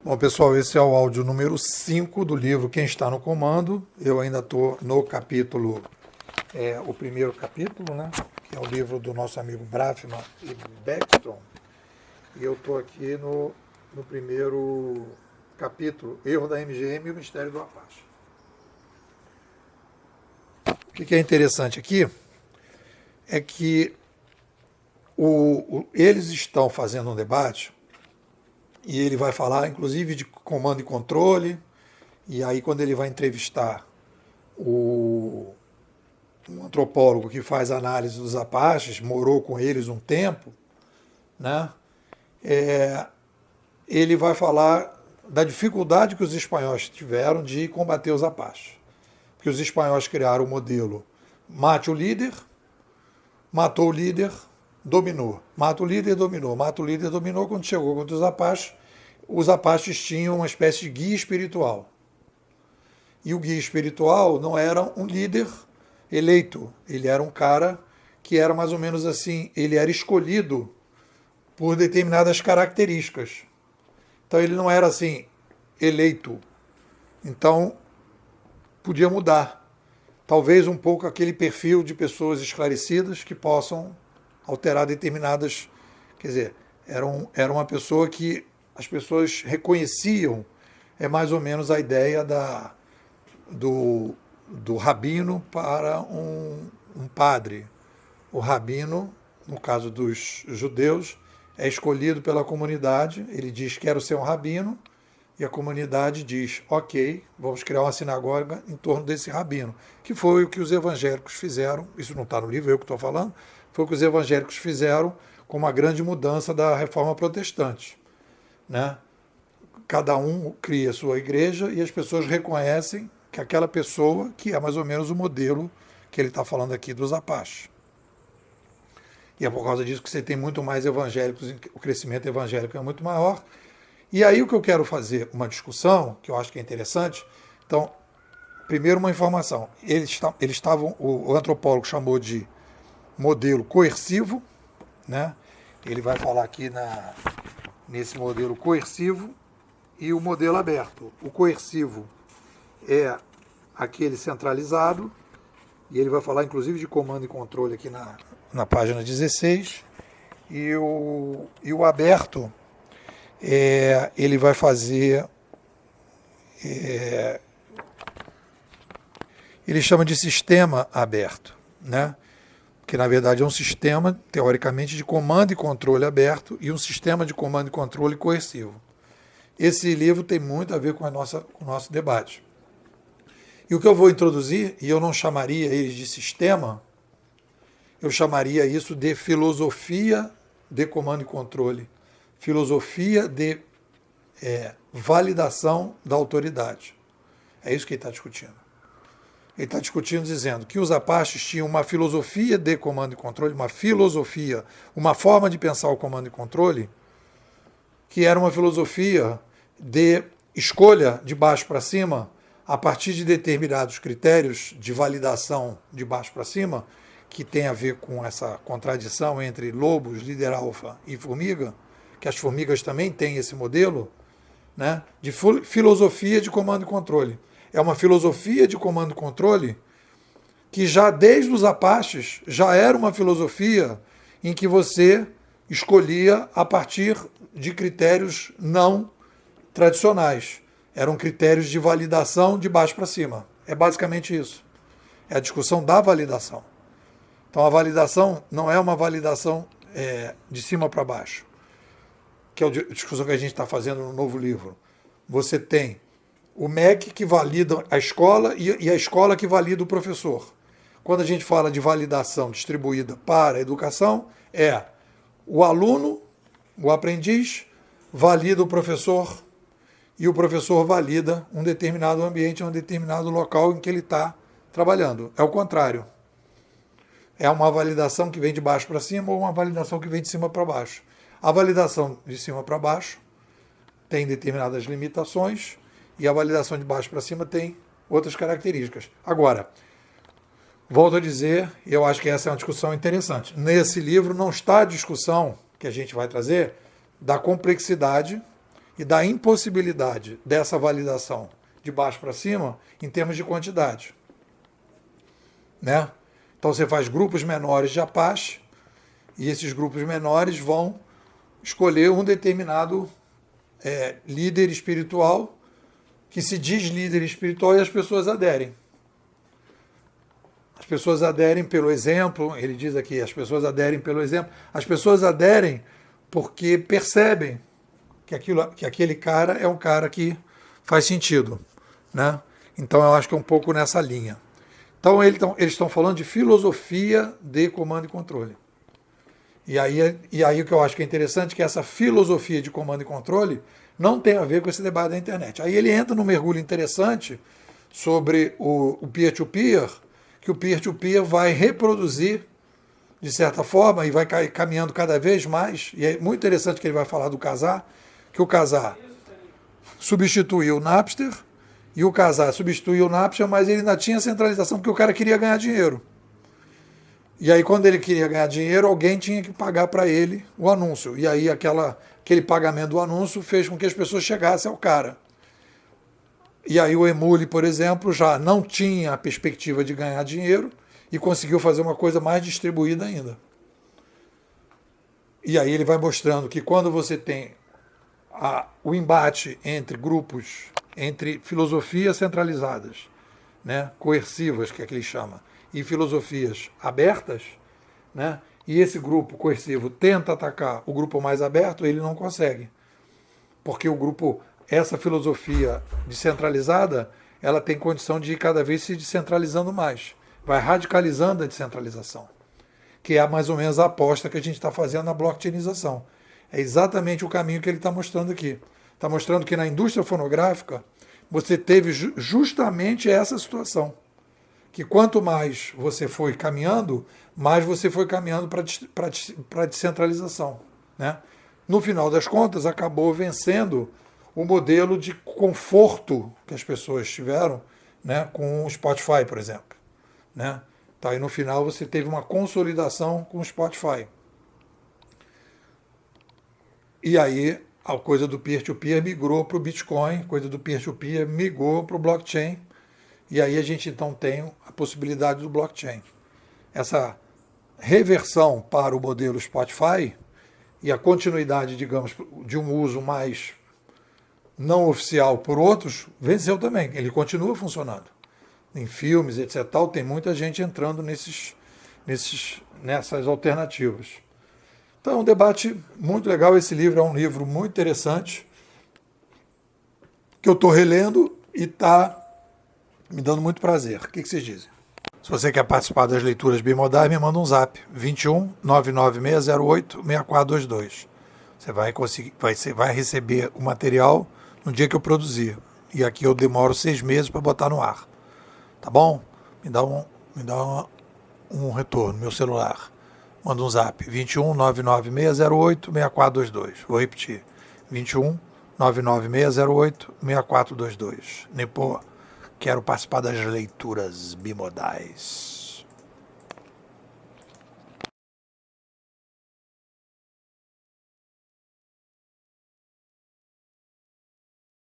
Bom, pessoal, esse é o áudio número 5 do livro Quem Está no Comando. Eu ainda estou no capítulo, o primeiro capítulo, né? Que é o livro do nosso amigo Brafman e Beckstrom. E eu estou aqui no primeiro capítulo, Erro da MGM e o Mistério do Apache. O que é interessante aqui é que eles estão fazendo um debate. E ele vai falar, inclusive, de comando e controle. E aí, quando ele vai entrevistar um antropólogo que faz análise dos Apaches, morou com eles um tempo, né? Ele vai falar da dificuldade que os espanhóis tiveram de combater os Apaches. Porque os espanhóis criaram o modelo mate o líder, matou o líder, dominou. Mata o líder, dominou. Mata o líder, dominou. Quando chegou contra os Apaches tinham uma espécie de guia espiritual. E o guia espiritual não era um líder eleito. Ele era um cara que era mais ou menos assim, ele era escolhido por determinadas características. Então ele não era assim, eleito. Então podia mudar. Talvez um pouco aquele perfil de pessoas esclarecidas que possam alterar determinadas... Quer dizer, era uma pessoa que as pessoas reconheciam, mais ou menos a ideia do rabino para um padre. O rabino, no caso dos judeus, é escolhido pela comunidade, ele diz quero ser um rabino, e a comunidade diz, ok, vamos criar uma sinagoga em torno desse rabino, que foi o que os evangélicos fizeram, isso não está no livro, eu que estou falando, foi o que os evangélicos fizeram com uma grande mudança da reforma protestante. Né? Cada um cria a sua igreja e as pessoas reconhecem que aquela pessoa que é mais ou menos o modelo que ele está falando aqui dos Apaches. E é por causa disso que você tem muito mais evangélicos, o crescimento evangélico é muito maior. E aí o que eu quero fazer, uma discussão, que eu acho que é interessante. Então, primeiro uma informação. Eles estavam, o antropólogo chamou de modelo coercivo, né? Ele vai falar aqui nesse modelo coercivo e o modelo aberto. O coercivo é aquele centralizado, e ele vai falar inclusive de comando e controle aqui na página 16, e o aberto, ele vai fazer, ele chama de sistema aberto, né? Que na verdade é um sistema, teoricamente, de comando e controle aberto e um sistema de comando e controle coercivo. Esse livro tem muito a ver com o nosso debate. E o que eu vou introduzir, e eu não chamaria eles de sistema, eu chamaria isso de filosofia de comando e controle, filosofia de validação da autoridade. É isso que ele está discutindo. Ele está discutindo, dizendo que os Apaches tinham uma filosofia de comando e controle, uma forma de pensar o comando e controle, que era uma filosofia de escolha de baixo para cima, a partir de determinados critérios de validação de baixo para cima, que tem a ver com essa contradição entre lobos, líder alfa e formiga, que as formigas também têm esse modelo, né, de filosofia de comando e controle. É uma filosofia de comando e controle que já desde os Apaches já era uma filosofia em que você escolhia a partir de critérios não tradicionais. Eram critérios de validação de baixo para cima. É basicamente isso. É a discussão da validação. Então a validação não é uma validação de cima para baixo, que é a discussão que a gente está fazendo no novo livro. Você tem o MEC que valida a escola e a escola que valida o professor. Quando a gente fala de validação distribuída para a educação, o aluno, o aprendiz, valida o professor e o professor valida um determinado ambiente, um determinado local em que ele está trabalhando. É o contrário. É uma validação que vem de baixo para cima ou uma validação que vem de cima para baixo. A validação de cima para baixo tem determinadas limitações, e a validação de baixo para cima tem outras características. Agora, volto a dizer, eu acho que essa é uma discussão interessante. Nesse livro não está a discussão que a gente vai trazer da complexidade e da impossibilidade dessa validação de baixo para cima em termos de quantidade. Né? Então você faz grupos menores de Apache e esses grupos menores vão escolher um determinado líder espiritual que se diz líder espiritual e as pessoas aderem. As pessoas aderem pelo exemplo, ele diz aqui, as pessoas aderem pelo exemplo. As pessoas aderem porque percebem que aquele cara é um cara que faz sentido. Né? Então eu acho que é um pouco nessa linha. Então eles estão falando de filosofia de comando e controle. E aí o que eu acho que é interessante é que essa filosofia de comando e controle não tem a ver com esse debate da internet. Aí ele entra num mergulho interessante sobre o peer-to-peer, que o peer-to-peer vai reproduzir, de certa forma, e vai caminhando cada vez mais, e é muito interessante que ele vai falar do Kazaa, que o Kazaa substituiu o Napster, e o Kazaa substituiu o Napster, mas ele ainda tinha centralização, porque o cara queria ganhar dinheiro. E aí, quando ele queria ganhar dinheiro, alguém tinha que pagar para ele o anúncio. E aí, aquele pagamento do anúncio fez com que as pessoas chegassem ao cara. E aí, o Emule, por exemplo, já não tinha a perspectiva de ganhar dinheiro e conseguiu fazer uma coisa mais distribuída ainda. E aí, ele vai mostrando que quando você tem o embate entre grupos, entre filosofias centralizadas, né, coercivas, que é que ele chama, e filosofias abertas, né, e esse grupo coercivo tenta atacar o grupo mais aberto, ele não consegue. Porque essa filosofia descentralizada, ela tem condição de ir cada vez se descentralizando mais. Vai radicalizando a descentralização, que é mais ou menos a aposta que a gente está fazendo na blockchainização. É exatamente o caminho que ele está mostrando aqui. Está mostrando que na indústria fonográfica você teve justamente essa situação. Que quanto mais você foi caminhando, mais você foi caminhando para a descentralização. Né? No final das contas, acabou vencendo o modelo de conforto que as pessoas tiveram, né, com o Spotify, por exemplo. Né? Então, aí no final você teve uma consolidação com o Spotify. E aí a coisa do peer-to-peer migrou para o Bitcoin, a coisa do peer-to-peer migrou para o blockchain. E aí a gente então tem a possibilidade do blockchain. Essa reversão para o modelo Spotify e a continuidade, digamos, de um uso mais não oficial por outros, venceu também. Ele continua funcionando. Em filmes, etc. Tal, tem muita gente entrando nessas alternativas. Então é um debate muito legal. Esse livro é um livro muito interessante, que eu estou relendo e está me dando muito prazer. O que vocês dizem? Se você quer participar das leituras bimodais, me manda um zap. 21 99608 6422. Você vai receber o material no dia que eu produzir. E aqui eu demoro 6 meses para botar no ar. Tá bom? Me dá um retorno, meu celular. Manda um zap. 21 99608 6422. Vou repetir. 21 99608 6422. Nepô, quero participar das leituras bimodais.